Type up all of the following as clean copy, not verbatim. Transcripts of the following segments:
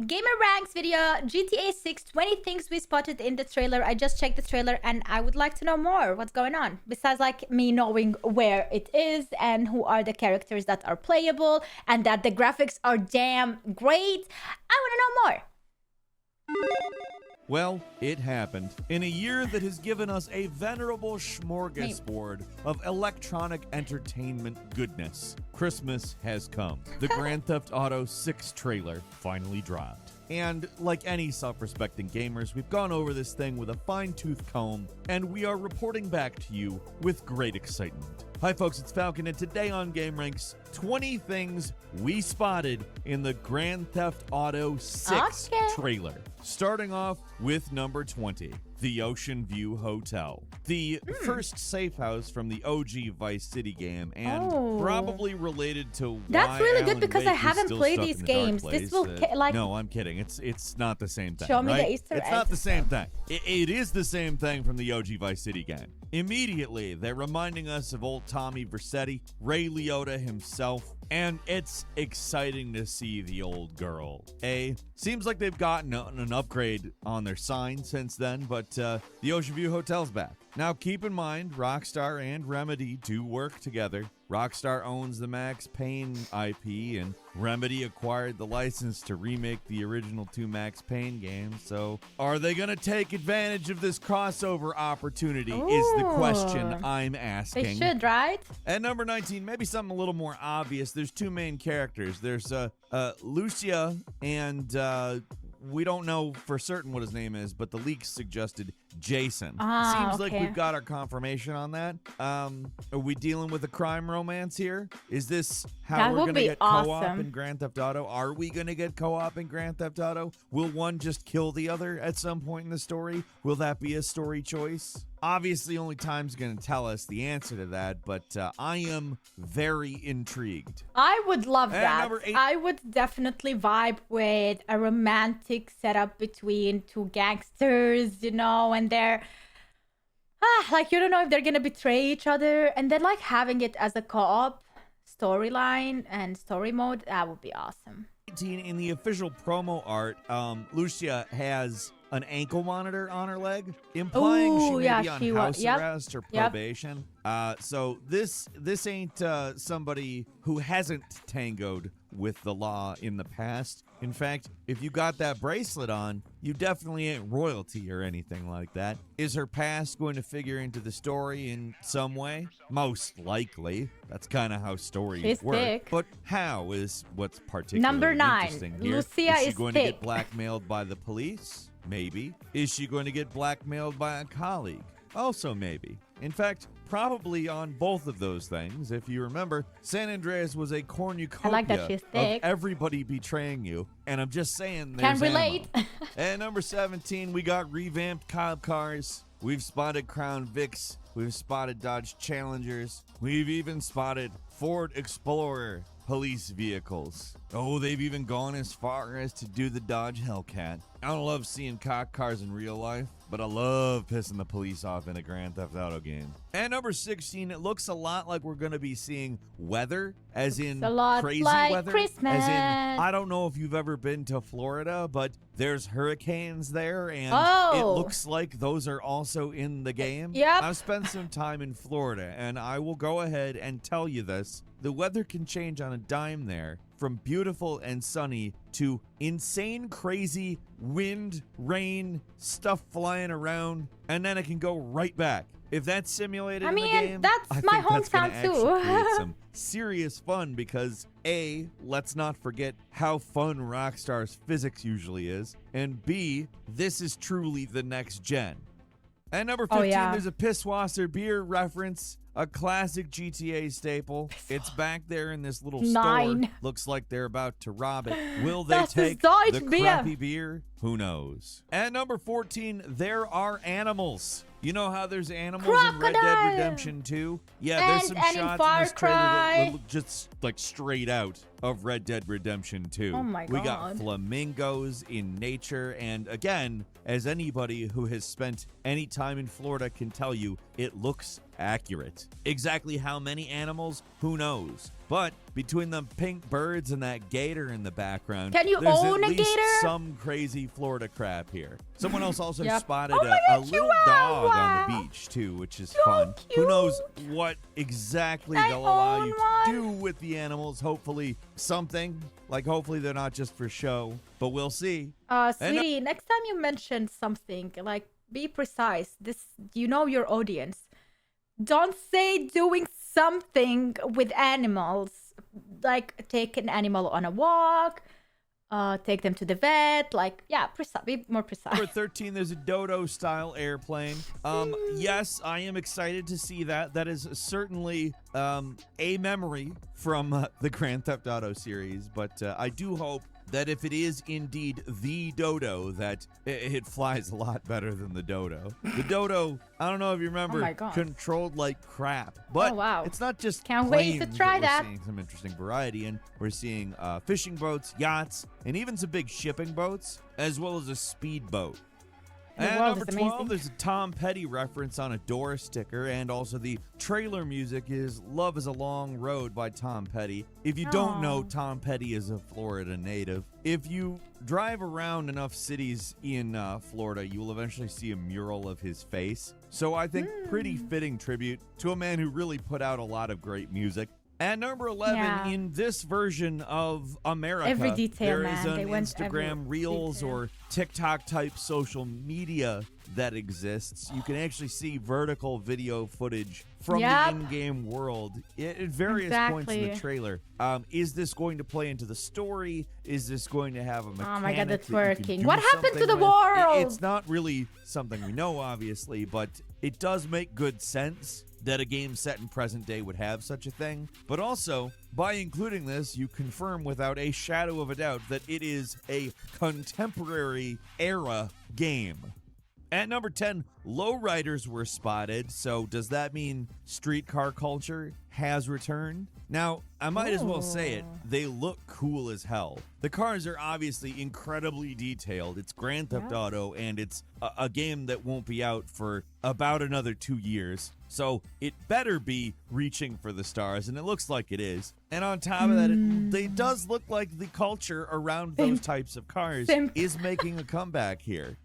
Gamer Ranks video, GTA 6, 20 things we spotted in the trailer. I just checked the trailer and I would like to know more. What's going on? Besides like me knowing where it is and who are the characters that are playable and that the graphics are damn great. I want to know more. Well, it happened. In a year that has given us a venerable smorgasbord of electronic entertainment goodness, Christmas has come. The Grand Theft Auto 6 trailer finally dropped. And like any self-respecting gamers, we've gone over this thing with a fine-tooth comb, and we are reporting back to you with great excitement. Hi folks, it's Falcon, and today on GameRanx, 20 things we spotted in the Grand Theft Auto 6 trailer. Starting off with number 20, the Ocean View Hotel. The first safe house from the OG Vice City game, and probably related to That's really good because I Wake is haven't still played stuck these in the dark games. place. This will like... No, I'm kidding. It's not the same thing, Show me right? the Easter eggs. It's not the same thing. It is the same thing from the OG Vice City game. Immediately, they're reminding us of old Tommy Vercetti, Ray Liotta himself, and it's exciting to see the old girl. Seems like they've gotten an upgrade on their sign since then, but the Ocean View Hotel's back. Now, keep in mind, Rockstar and Remedy do work together. Rockstar owns the Max Payne IP, and Remedy acquired the license to remake the original 2 Max Payne games. So, are they going to take advantage of this crossover opportunity is the question I'm asking. They should, right? At number 19, maybe something a little more obvious. There's 2 main characters. There's Lucia and... we don't know for certain what his name is, but the leaks suggested Jason. Seems like we've got our confirmation on that. Are we dealing with a crime romance here? Is this how we're going to get co-op in Grand Theft Auto? Are we going to get co-op in Grand Theft Auto? Will one just kill the other at some point in the story? Will that be a story choice? Obviously, only time's going to tell us the answer to that, but I am very intrigued. I would love that. I would definitely vibe with a romantic setup between 2 gangsters, you know, and they're... like, you don't know if they're going to betray each other. And then, like, having it as a co-op storyline and story mode, that would be awesome. In the official promo art, Lucia has an ankle monitor on her leg, implying she may be on house arrest or probation. So this ain't somebody who hasn't tangoed with the law in the past. In fact, if you got that bracelet on, you definitely ain't royalty or anything like that. Is her past going to figure into the story in some way? Most likely. That's kind of how stories work. Thick. But how is what's particularly Number 9, interesting here. Lucia is she going to get blackmailed by the police? Maybe. Is she going to get blackmailed by a colleague? Also maybe. In fact, probably on both of those things. If you remember, San Andreas was a cornucopia of everybody betraying you. And I'm just saying there's Can't relate. At number 17, we got revamped cop cars. We've spotted Crown Vics. We've spotted Dodge Challengers. We've even spotted Ford Explorer police vehicles. Oh, they've even gone as far as to do the Dodge Hellcat. I don't love seeing cop cars in real life, but I love pissing the police off in a Grand Theft Auto game. At number 16, it looks a lot like we're going to be seeing weather, as in crazy weather. Christmas. As in, I don't know if you've ever been to Florida, but there's hurricanes there, and it looks like those are also in the game. Yep. I've spent some time in Florida, and I will go ahead and tell you this. The weather can change on a dime there, from beautiful and sunny to insane, crazy wind, rain, stuff flying around, and then it can go right back. If that's simulated in the game, that's my hometown too. Create some serious fun because A, let's not forget how fun Rockstar's physics usually is, and B, this is truly the next gen. At number 15, there's a Pisswasser beer reference. A classic GTA staple. It's back there in this little store. Looks like they're about to rob it. Will they take the crappy beer? Who knows? At number 14, there are animals. You know how there's animals in Red Dead Redemption 2? Yeah, there's some shots in this trailer that look just like straight out of Red Dead Redemption 2. Oh my God. We got flamingos in nature, and again, as anybody who has spent any time in Florida can tell you, it looks accurate. Exactly how many animals? Who knows? But between the pink birds and that gator in the background, can you there's own at a least gator? some crazy Florida crap here. Someone else also Yep. spotted Oh my a God, little dog on the Chihuahua. beach too, which is So fun. Who knows cute. what exactly I they'll allow own you to one. do with the animals. Hopefully something. Like hopefully they're not just for show, but we'll see. Sweetie, next time you mention something, like, be precise. You know your audience. Don't say doing something with animals, like take an animal on a walk, take them to the vet. Like, yeah, be more precise. Number 13, there's a dodo-style airplane. Yes, I am excited to see that. That is certainly a memory from the Grand Theft Auto series, but I do hope that if it is indeed the dodo, that it flies a lot better than the dodo. The dodo, I don't know if you remember, Oh my God. controlled like crap. But Oh, wow. it's not just Can't wait to planes try we're that. seeing some interesting variety in. We're seeing fishing boats, yachts, and even some big shipping boats, as well as a speedboat. The And world number is 12, amazing. there's a Tom Petty reference on a door sticker, and also the trailer music is Love is a Long Road by Tom Petty. If you don't know, Aw. Tom Petty is a Florida native. If you drive around enough cities in Florida, you will eventually see a mural of his face. So I think pretty fitting tribute to a man who really put out a lot of great music. At number 11, Yeah. in this version of America, Every detail, there is man. They an went Instagram every Reels detail. or TikTok type social media that exists. You can actually see vertical video footage from Yep. the in-game world at various points in the Exactly. trailer. Is this going to play into the story? Is this going to have a mechanic Oh my God, the that you can twerking. do What happened to something the with? world? It's not really something we know, obviously, but it does make good sense that a game set in present day would have such a thing. But also, by including this, you confirm without a shadow of a doubt that it is a contemporary era game. At number 10, lowriders were spotted. So does that mean streetcar culture has returned? Now, I might as well say it. They look cool as hell. The cars are obviously incredibly detailed. It's Grand Theft Auto, and it's a game that won't be out for about another 2 years. So it better be reaching for the stars, and it looks like it is. And on top of that, it does look like the culture around those types of cars is making a comeback here.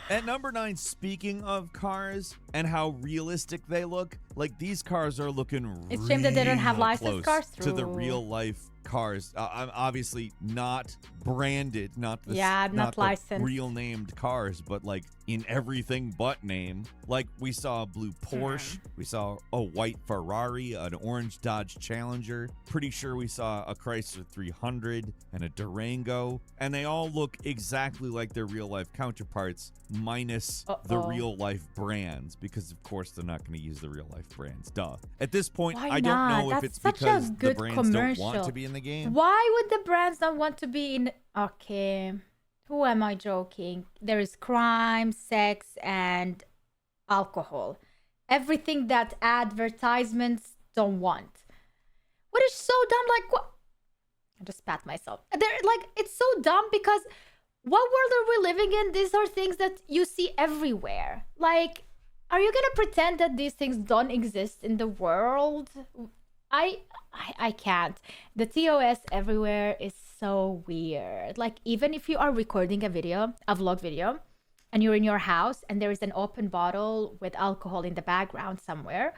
At number 9, speaking of cars and how realistic they look, like these cars are looking It's a shame that they don't have real licensed close cars to the through. real life cars. I'm obviously not branded, not the not the licensed. real named cars, but like in everything but name. Like we saw a blue Porsche, we saw a white Ferrari, an orange Dodge Challenger. Pretty sure we saw a Chrysler 300 and a Durango, and they all look exactly like their real life counterparts, minus the real life brands, because of course they're not going to use the real life brands. Duh. At this point, Why I don't not? know if That's it's such a because the good brands don't want commercial. to be in the game. Why would the brands not want to be in? Okay, who am I joking? There is crime, sex, and alcohol. Everything that advertisements don't want. What is so dumb? Like, what? I just pat myself. They're like, it's so dumb because what world are we living in? These are things that you see everywhere. Like, are you gonna pretend that these things don't exist in the world? I can't. The TOS everywhere is so weird. Like, even if you are recording a vlog video, and you're in your house and there is an open bottle with alcohol in the background somewhere,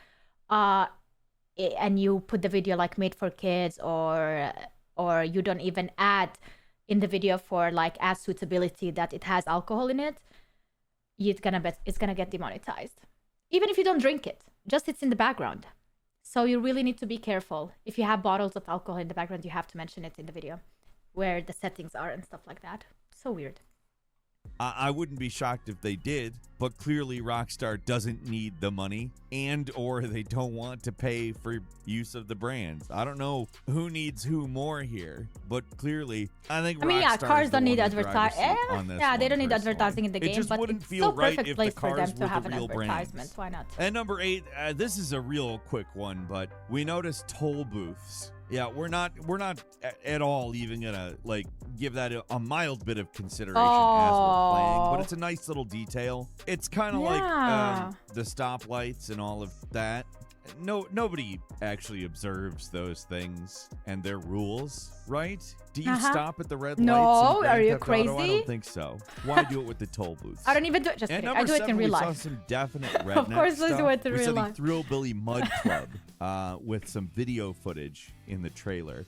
and you put the video like made for kids, or you don't even add in the video for like ad suitability that it has alcohol in it, it's gonna get demonetized. Even if you don't drink it, just it's in the background. So you really need to be careful. If you have bottles of alcohol in the background, you have to mention it in the video, where the settings are and stuff like that. So weird. I wouldn't be shocked if they did, but clearly Rockstar doesn't need the money, and or they don't want to pay for use of the brands. I don't know who needs who more here, but clearly I think Rockstar cars is the don't need one to drive the advertising. seat on this Yeah, they one don't need personally. advertising in the It game, just but wouldn't it's feel so right perfect if place the for cars them to were have the an real advertisement. brands. Why not? And number 8, this is a real quick one, but we noticed toll booths. Yeah, we're not at all even gonna like give that a mild bit of consideration as we're playing, but it's a nice little detail. It's kind of like the stoplights and all of that. nobody actually observes those things and their rules, right? Do you stop at the red lights? No, are you crazy? I don't think so. Why do it with the toll booths? I don't even do it. Just kidding. I do it in real life. We saw some definite redneck Of course, let's stuff. do it in real life. We saw the Thrillbilly Mud Club with some video footage in the trailer.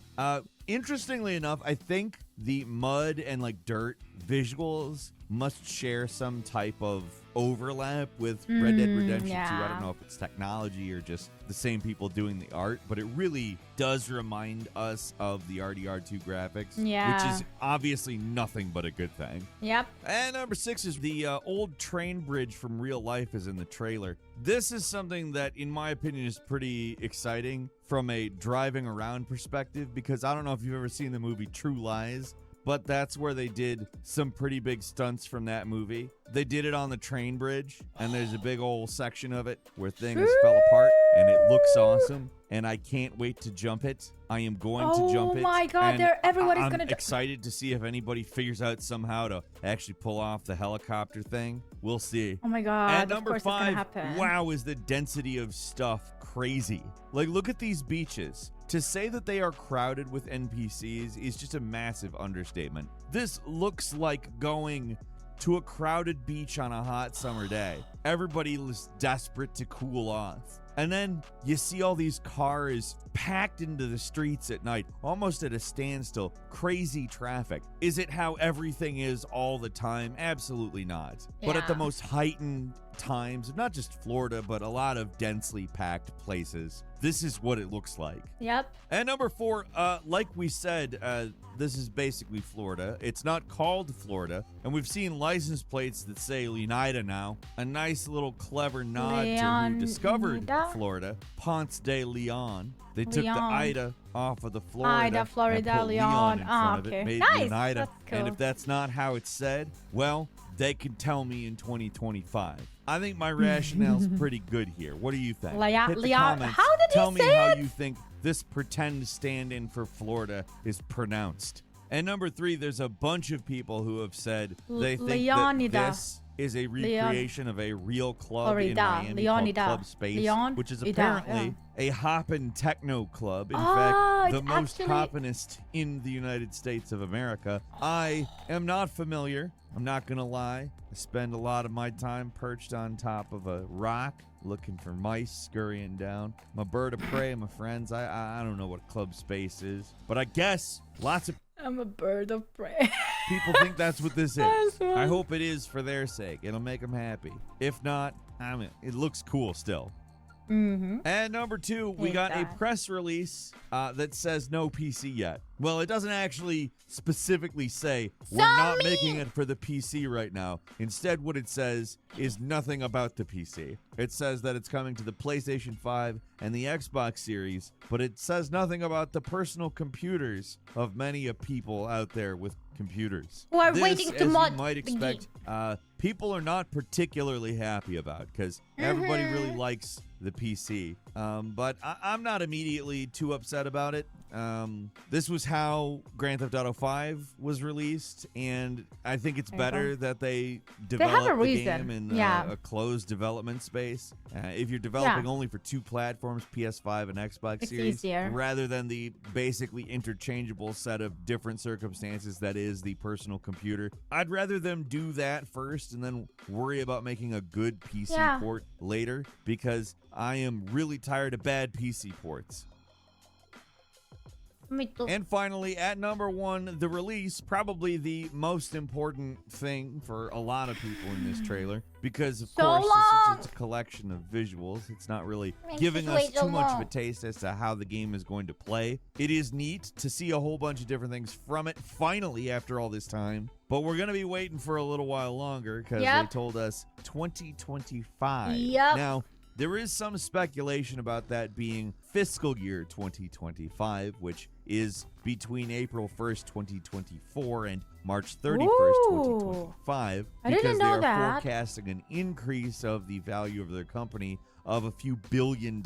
Interestingly enough, I think the mud and like dirt visuals must share some type of overlap with Red Dead Redemption 2. I don't know if it's technology or just the same people doing the art, but it really does remind us of the RDR2 graphics, which is obviously nothing but a good thing. Yep. And number 6 is the old train bridge from real life is in the trailer. This is something that, in my opinion, is pretty exciting from a driving around perspective, because I don't know if you've ever seen the movie True Lies, but that's where they did some pretty big stunts from that movie. They did it on the train bridge, and there's a big old section of it where things fell apart, and it looks awesome, and I can't wait to jump it. I am going to jump it. Oh my god, everybody's going to I'm excited to see if anybody figures out somehow to actually pull off the helicopter thing. We'll see. Oh my god, and number of course 5, it's gonna happen. wow, is the density of stuff crazy. Like, look at these beaches. To say that they are crowded with NPCs is just a massive understatement. This looks like going to a crowded beach on a hot summer day. Everybody is desperate to cool off. And then you see all these cars packed into the streets at night, almost at a standstill, crazy traffic. Is it how everything is all the time? Absolutely not. But at the most heightened times, not just Florida, but a lot of densely packed places, this is what it looks like. Yep. And number 4, like we said, this is basically Florida. It's not called Florida. And we've seen license plates that say Leonida now. A nice little clever nod to who discovered Florida. Ponce de Leon. They took the Ida off of the Florida. Ida, Florida, and put Leon in front of it, made nice. Leonida. That's cool. And if that's not how it's said, well, they can tell me in 2025. I think my rationale's pretty good here. What do you think? Hit the comments. How did Tell me say how it? you think this pretend stand-in for Florida is pronounced. And number 3, there's a bunch of people who have said they think Leonida. that this is a recreation of a real club in Miami called Club Space, which is apparently a hoppin' techno club. In fact, the most hoppinest in the United States of America. I am not familiar. I'm not going to lie. I spend a lot of my time perched on top of a rock looking for mice scurrying down. I'm a bird of prey, my friends. I don't know what Club Space is, but I guess lots of I'm a bird of prey. people think that's what this is. I hope it is for their sake. It'll make them happy. If not, I mean, it looks cool still. And number 2, we got a press release that says no PC yet. Well, it doesn't actually specifically say we're not making it for the PC right now. Instead, what it says is nothing about the PC. It says that it's coming to the PlayStation 5 and the Xbox Series, but it says nothing about the personal computers of many of people out there with computers. Who are waiting to mod you might expect, people are not particularly happy about, because everybody really likes the PC. But I'm not immediately too upset about it. This was how Grand Theft Auto 5 was released, and I think it's better that they develop the game in a closed development space. If you're developing only for 2 platforms, PS5 and Xbox Series, rather than the basically interchangeable set of different circumstances that is the personal computer, I'd rather them do that first and then worry about making a good PC port later, because I am really tired of bad PC ports. Me too. And finally, at number 1, the release, probably the most important thing for a lot of people in this trailer, because of course this is just a collection of visuals. It's not really giving us too much of a taste as to how the game is going to play. It is neat to see a whole bunch of different things from it, finally, after all this time. But we're going to be waiting for a little while longer, because they told us 2025. Now, there is some speculation about that being fiscal year 2025, which is between April 1st, 2024 and March 31st, 2025. Because they are forecasting an increase of the value of their company of a few $1 billion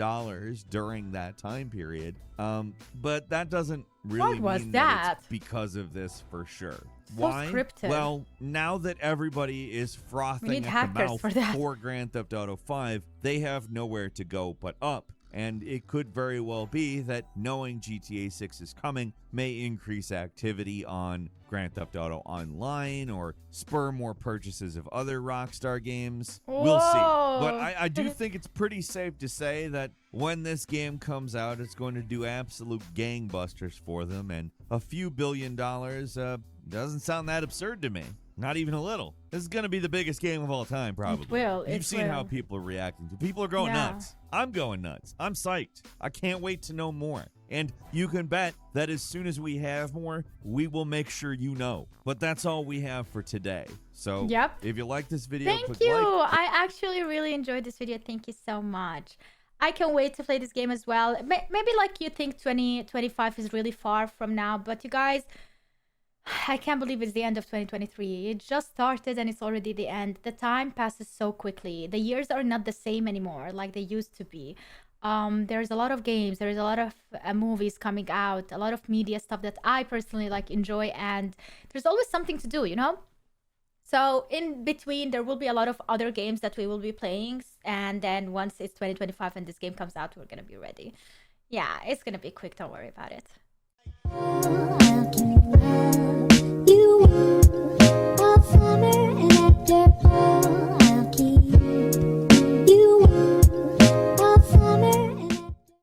during that time period. But that doesn't really mean that it's because of this for sure. Why? Scripted. Well, now that everybody is frothing at the mouth for Grand Theft Auto 5, they have nowhere to go but up. and it could very well be that knowing GTA 6 is coming may increase activity on Grand Theft Auto Online or spur more purchases of other Rockstar games. Whoa. We'll see. But I do think it's pretty safe to say that when this game comes out, it's going to do absolute gangbusters for them, and a few $1 billion doesn't sound that absurd to me. Not even a little. This is going to be the biggest game of all time, probably. It will. You've seen how people are reacting to. People are going nuts. I'm going nuts. I'm psyched. I can't wait to know more. And you can bet that as soon as we have more, we will make sure you know. But that's all we have for today. So if you like this video, thank you. I actually really enjoyed this video. Thank you so much. I can't wait to play this game as well. Maybe like you think 2025 is really far from now, but you guys, I can't believe it's the end of 2023. It just started and it's already the end. The time passes so quickly. The years are not the same anymore like they used to be. There's a lot of games, there's a lot of movies coming out, a lot of media stuff that I personally like enjoy, and there's always something to do, you know? So in between, there will be a lot of other games that we will be playing, and then once it's 2025 and this game comes out, we're gonna be ready. Yeah, it's gonna be quick, don't worry about it.